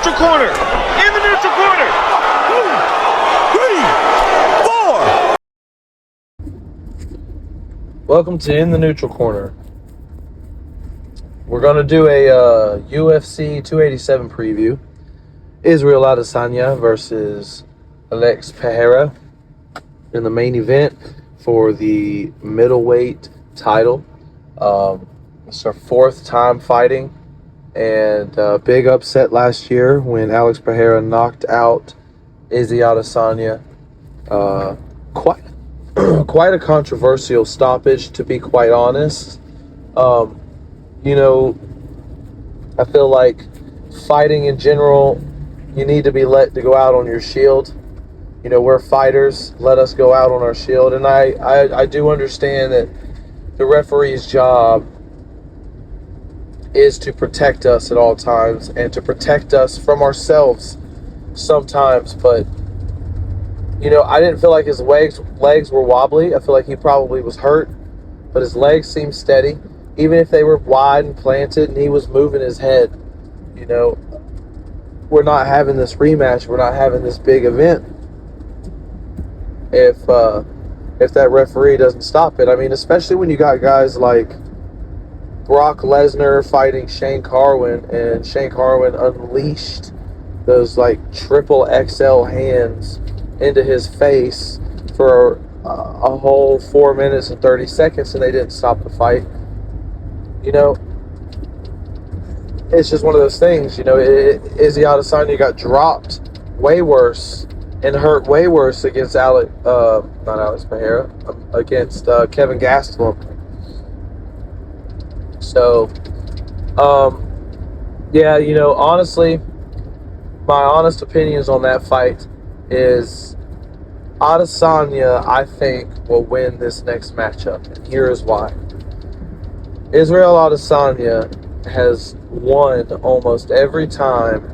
neutral corner. In the neutral corner. 2, 3, 4. Welcome to In the Neutral Corner. We're going to do a UFC 287 preview. Israel Adesanya versus Alex Pereira in the main event for the middleweight title. It's our 4th time fighting, and big upset last year when Alex Pereira knocked out Izzy Adesanya. Quite a controversial stoppage, to be quite honest. I feel like fighting in general, you need to be let to go out on your shield. We're fighters. Let us go out on our shield. And I do understand that the referee's job is to protect us at all times and to protect us from ourselves sometimes. But, I didn't feel like his legs were wobbly. I feel like he probably was hurt, but his legs seemed steady. Even if they were wide and planted and he was moving his head, we're not having this rematch. We're not having this big event if that referee doesn't stop it. I mean, especially when you got guys like Brock Lesnar fighting Shane Carwin, and Shane Carwin unleashed those triple XL hands into his face for a whole 4 minutes and 30 seconds, and they didn't stop the fight. It's just one of those things. Izzy Adesanya got dropped way worse and hurt way worse against not Alex Pereira, against Kevin Gastelum. So, honestly, my honest opinions on that fight is Adesanya, I think, will win this next matchup. And here is why. Israel Adesanya has won almost every time,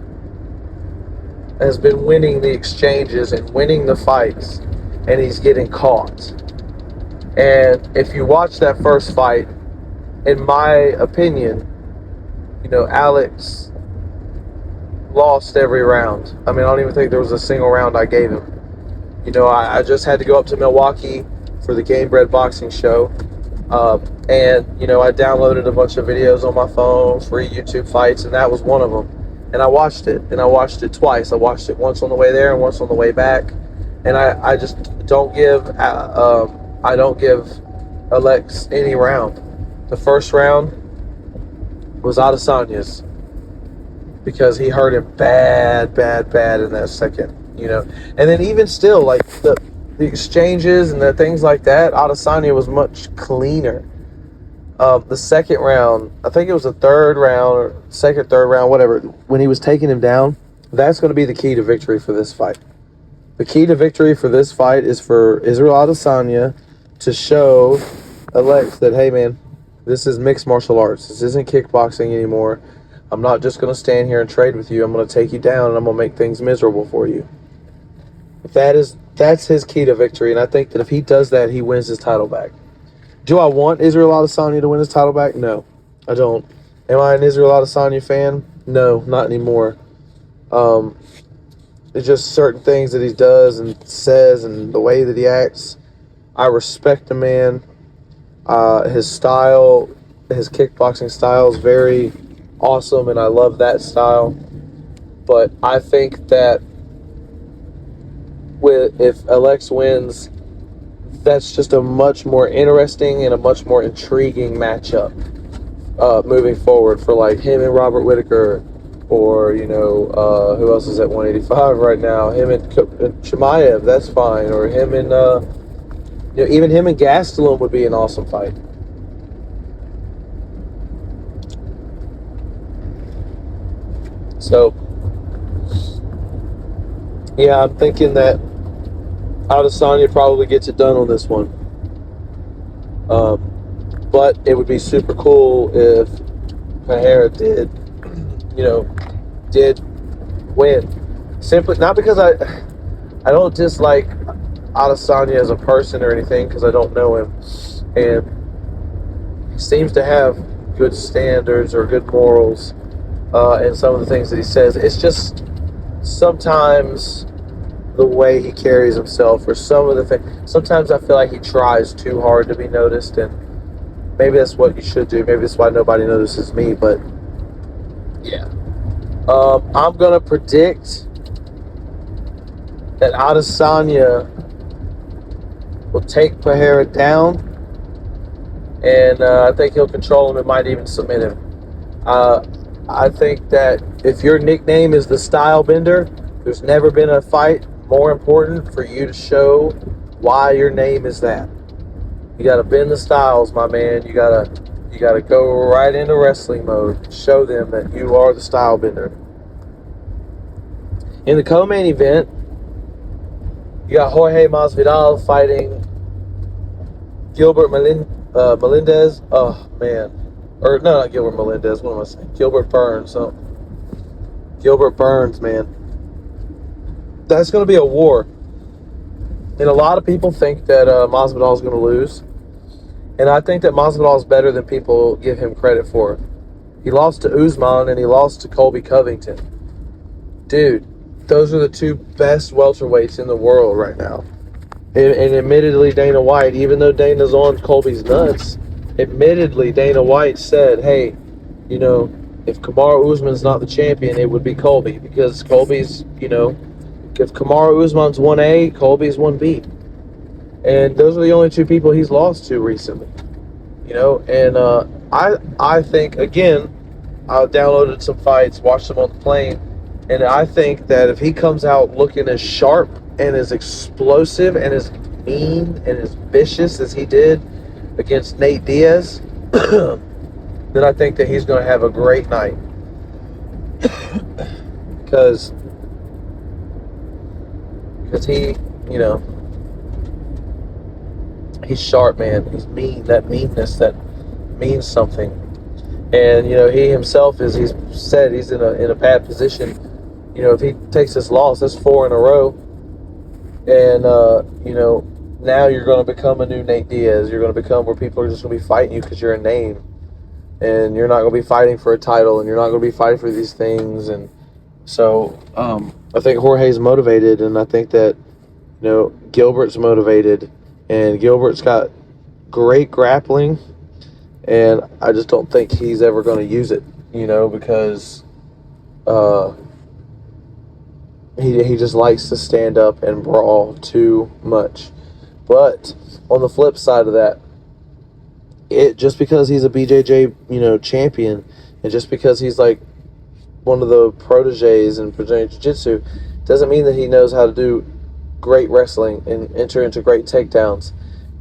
has been winning the exchanges and winning the fights, and he's getting caught. And if you watch that first fight, in my opinion, Alex lost every round. I mean, I don't even think there was a single round I gave him. I just had to go up to Milwaukee for the Game Bred Boxing show. And I downloaded a bunch of videos on my phone, free YouTube fights, and that was one of them. And I watched it, and I watched it twice. I watched it once on the way there and once on the way back. And I just don't give Alex any round. The first round was Adesanya's because he hurt him bad in that second. And then even still, the exchanges and the things like that, Adesanya was much cleaner. The second round, I think it was the third round, or third round, whatever, when he was taking him down, that's going to be the key to victory for this fight. The key to victory for this fight is for Israel Adesanya to show Alex that, hey man, this is mixed martial arts. This isn't kickboxing anymore. I'm not just going to stand here and trade with you. I'm going to take you down, and I'm going to make things miserable for you. That's his key to victory, and I think that if he does that, he wins his title back. Do I want Israel Adesanya to win his title back? No, I don't. Am I an Israel Adesanya fan? No, not anymore. It's just certain things that he does and says and the way that he acts. I respect the man. His style, his kickboxing style is very awesome, and I love that style. But I think that if Alex wins, that's just a much more interesting and a much more intriguing matchup moving forward for him and Robert Whittaker, or who else is at 185 right now? Him and Chimaev, that's fine, or him and even him and Gastelum would be an awesome fight. So yeah, I'm thinking that Adesanya probably gets it done on this one. But it would be super cool if Pereira did win. Simply, not because I don't dislike Adesanya as a person or anything, because I don't know him. And he seems to have good standards or good morals. and some of the things that he says. It's just sometimes the way he carries himself, or some of the things. Sometimes I feel like he tries too hard to be noticed, and maybe that's what you should do. Maybe that's why nobody notices me. But yeah, I'm gonna predict that Adesanya will take Pereira down, and I think he'll control him and might even submit him. I think that if your nickname is the Style Bender, there's never been a fight more important for you to show why your name is that. You got to bend the styles, my man. You gotta go right into wrestling mode. Show them that you are the Style Bender. In the co-main event, you got Jorge Masvidal fighting Gilbert Melendez. Oh, man. Or, no, not Gilbert Melendez. What am I saying? Gilbert Burns. Oh. Gilbert Burns, man. That's going to be a war. And a lot of people think that Masvidal is going to lose. And I think that Masvidal is better than people give him credit for. He lost to Usman and he lost to Colby Covington. Dude, those are the two best welterweights in the world right now. And admittedly, Dana White, even though Dana's on Colby's nuts, admittedly, Dana White said, hey, you know, if Kamaru Usman's not the champion, it would be Colby. Because Colby's, you know, if Kamaru Usman's 1A, Colby's 1B. And those are the only two people he's lost to recently. You know, and I think, again, I downloaded some fights, watched them on the plane, and I think that if he comes out looking as sharp and as explosive and as mean and as vicious as he did against Nate Diaz, then I think that he's going to have a great night. Because he, you know, he's sharp, man. He's mean. That meanness, that means something. And, you know, he himself, he's said, he's in a bad position. You know, if he takes this loss, that's 4 in a row. And, you know, now you're going to become a new Nate Diaz. You're going to become where people are just going to be fighting you because you're a name. And you're not going to be fighting for a title, and you're not going to be fighting for these things. And so I think Jorge's motivated, and I think that, you know, Gilbert's motivated. And Gilbert's got great grappling, and I just don't think he's ever going to use it, you know, because he just likes to stand up and brawl too much. But on the flip side of that, just because he's a BJJ, you know, champion, and just because he's like one of the proteges in Brazilian Jiu-Jitsu, doesn't mean that he knows how to do great wrestling and enter into great takedowns.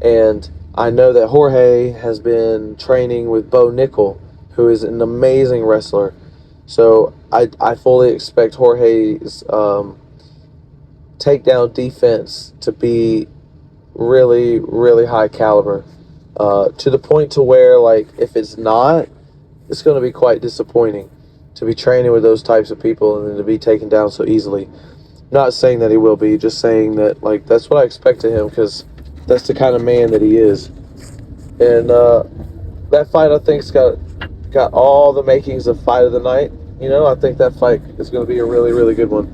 And I know that Jorge has been training with Bo Nickel, who is an amazing wrestler. So I fully expect Jorge's takedown defense to be really, really high caliber, to the point to where, like, if it's not, it's going to be quite disappointing to be training with those types of people and then to be taken down so easily. Not saying that he will be, just saying that, like, that's what I expect of him, because that's the kind of man that he is. And that fight, I think, has got all the makings of fight of the night. You know, I think that fight is going to be a really, really good one.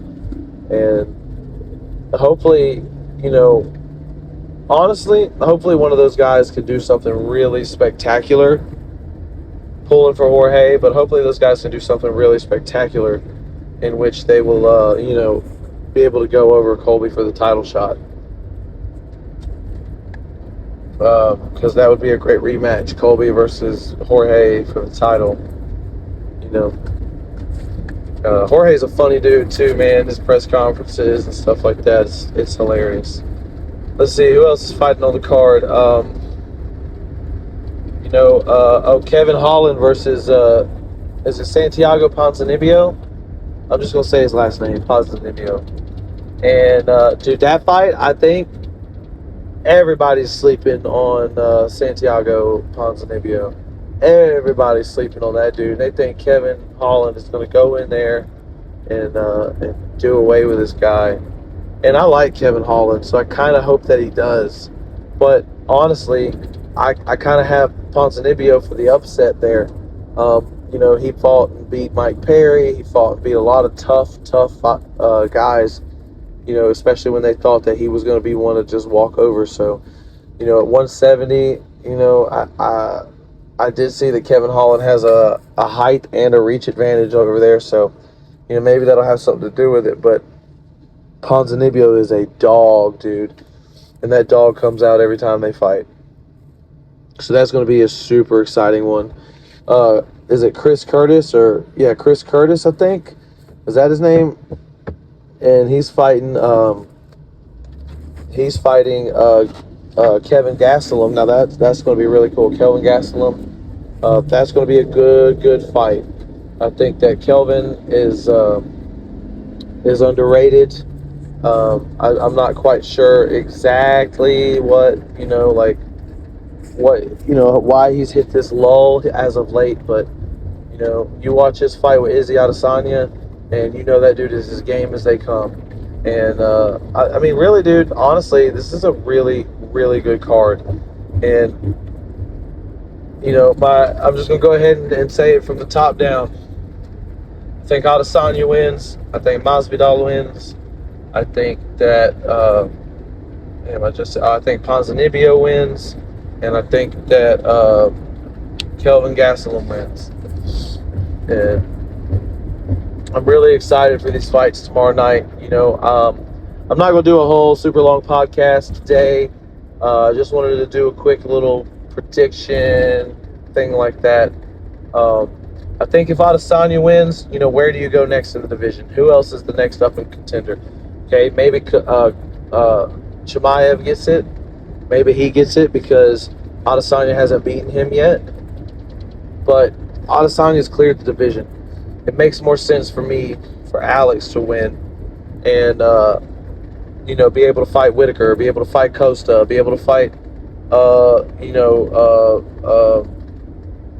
And hopefully, you know, honestly, hopefully one of those guys could do something really spectacular, pulling for Jorge, but hopefully those guys can do something really spectacular in which they will, you know, be able to go over Colby for the title shot. Because that would be a great rematch, Colby versus Jorge for the title. You know, Jorge's a funny dude too, man. His press conferences and stuff like that, it's hilarious. Let's see, who else is fighting on the card? You know, Kevin Holland versus, is it Santiago Ponzinibbio? I'm just going to say his last name, Ponzinibbio. And, dude, that fight, I think everybody's sleeping on Santiago Ponzinibbio. Everybody's sleeping on that dude. They think Kevin Holland is going to go in there and do away with this guy. And I like Kevin Holland, so I kind of hope that he does. But honestly, I kind of have Ponzinibbio for the upset there. You he fought and beat Mike Perry. He fought and beat a lot of tough guys, especially when they thought that he was going to be one to just walk over. So, at 170, I did see that Kevin Holland has a height and a reach advantage over there. So, maybe that'll have something to do with it. But Ponzinibbio is a dog, dude. And that dog comes out every time they fight. So that's going to be a super exciting one. Is it Chris Curtis Chris Curtis, I think. Is that his name? And he's fighting Kevin Gastelum. Now that's going to be really cool. Kelvin Gastelum. That's going to be a good fight. I think that Kelvin is underrated. I'm not quite sure exactly why he's hit this lull as of late, but you watch his fight with Izzy Adesanya, and that dude is as game as they come. And I mean, really, dude, honestly, this is a really, really good card. And I'm just gonna go ahead and say it from the top down. I think Adesanya wins. I think Masvidal wins. I think that I think Ponzinibbio wins, and I think that Kelvin Gastelum wins. And I'm really excited for these fights tomorrow night. I'm not going to do a whole super long podcast today. I just wanted to do a quick little prediction thing like that. I think if Adesanya wins, where do you go next in the division? Who else is the next up and contender? Okay, maybe Chimaev gets it. Maybe he gets it because Adesanya hasn't beaten him yet. But Adesanya's cleared the division. It makes more sense for me for Alex to win and be able to fight Whitaker, be able to fight Costa, be able to fight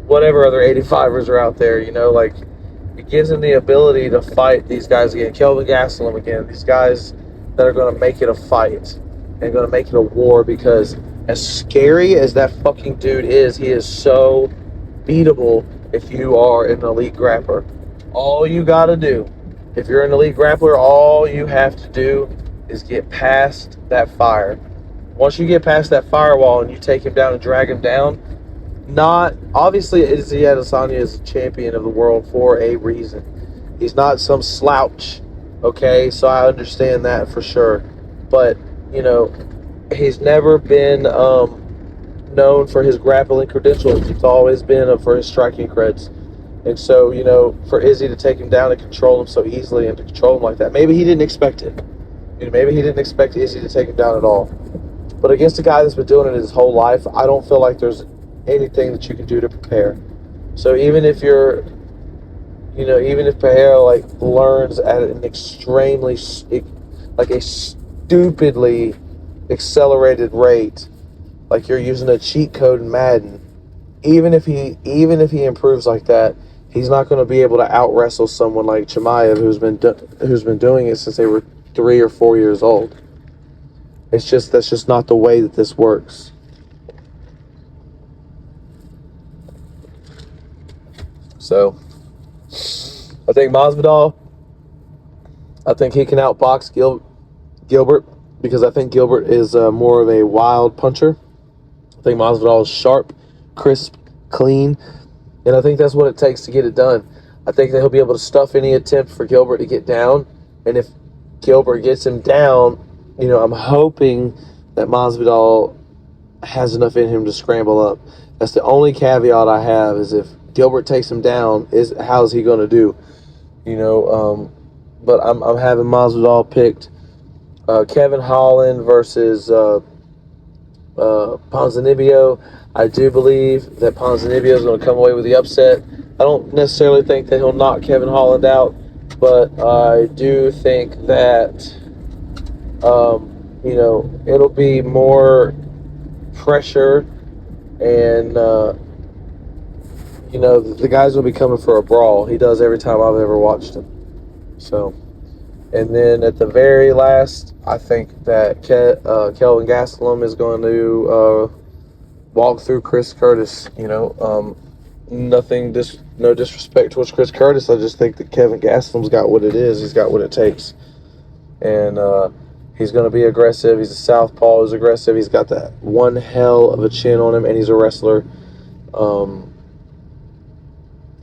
whatever other 85ers are out there. It gives him the ability to fight these guys again, Kelvin Gastelum again, these guys that are going to make it a fight and going to make it a war, because as scary as that fucking dude is, he is so beatable if you are an elite grappler. All you got to do, if you're an elite grappler, all you have to do is get past that fire. Once you get past that firewall and you take him down and drag him down, obviously Izzy Adesanya is a champion of the world for a reason. He's not some slouch, okay? So I understand that for sure. But, he's never been known for his grappling credentials. It's always been for his striking creds. And so, for Izzy to take him down and control him so easily and to control him like that, maybe he didn't expect it. Maybe he didn't expect Izzy to take him down at all. But against a guy that's been doing it his whole life, I don't feel like there's anything that you can do to prepare. So even if you're, even if Pereira learns at an extremely, a stupidly accelerated rate, like you're using a cheat code in Madden, even if he improves like that, he's not going to be able to out wrestle someone like Chimaev who's been doing it since they were 3 or 4 years old. That's just not the way that this works. So, I think Masvidal, I think he can outbox Gilbert, because I think Gilbert is more of a wild puncher. I think Masvidal is sharp, crisp, clean, and I think that's what it takes to get it done. I think that he'll be able to stuff any attempt for Gilbert to get down, and if Gilbert gets him down, I'm hoping that Masvidal has enough in him to scramble up. That's the only caveat I have, is if Gilbert takes him down, how's he going to do? But I'm having Masvidal picked. Kevin Holland versus Ponzinibbio. I do believe that Ponzinibbio is going to come away with the upset. I don't necessarily think that he'll knock Kevin Holland out, but I do think that it'll be more pressure, and the guys will be coming for a brawl. He does every time I've ever watched him. So, and then at the very last, I think that Kelvin Gastelum is going to walk through Chris Curtis. nothing, no disrespect towards Chris Curtis. I just think that Kevin Gastelum's got what it is. He's got what it takes. And he's going to be aggressive. He's a southpaw. He's aggressive. He's got that one hell of a chin on him, and he's a wrestler.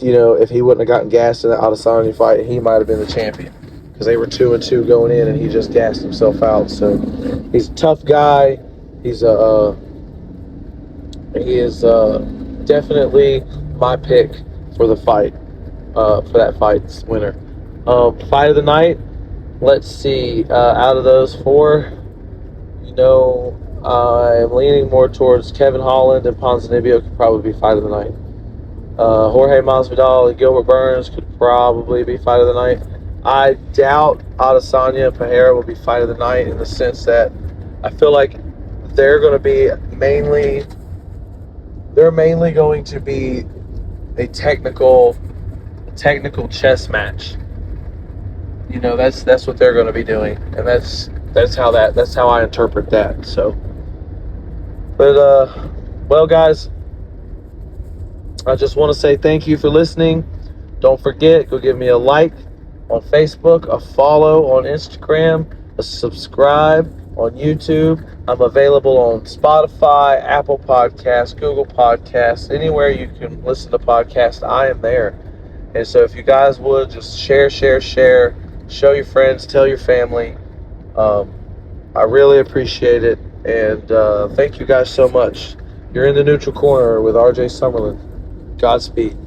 If he wouldn't have gotten gassed in that Adesanya fight, he might have been the champion, because they were 2-2 going in, and he just gassed himself out. So he's a tough guy. He is definitely my pick for the fight, for that fight's winner. Fight of the night. Let's see. Out of those four, I'm leaning more towards Kevin Holland, and Ponzinibbio could probably be fight of the night. Jorge Masvidal and Gilbert Burns could probably be fight of the night. I doubt Adesanya and Pereira will be fight of the night, in the sense that I feel like they're mainly going to be a technical chess match. That's what they're going to be doing, and that's how I interpret that. So, but well, guys, I just want to say thank you for listening. Don't forget, go give me a like on Facebook, a follow on Instagram, a subscribe on YouTube. I'm available on Spotify, Apple Podcasts, Google Podcasts, anywhere you can listen to podcasts, I am there. And so if you guys would just share, show your friends, tell your family. I really appreciate it. And thank you guys so much. You're in the neutral corner with RJ Summerlin. Godspeed.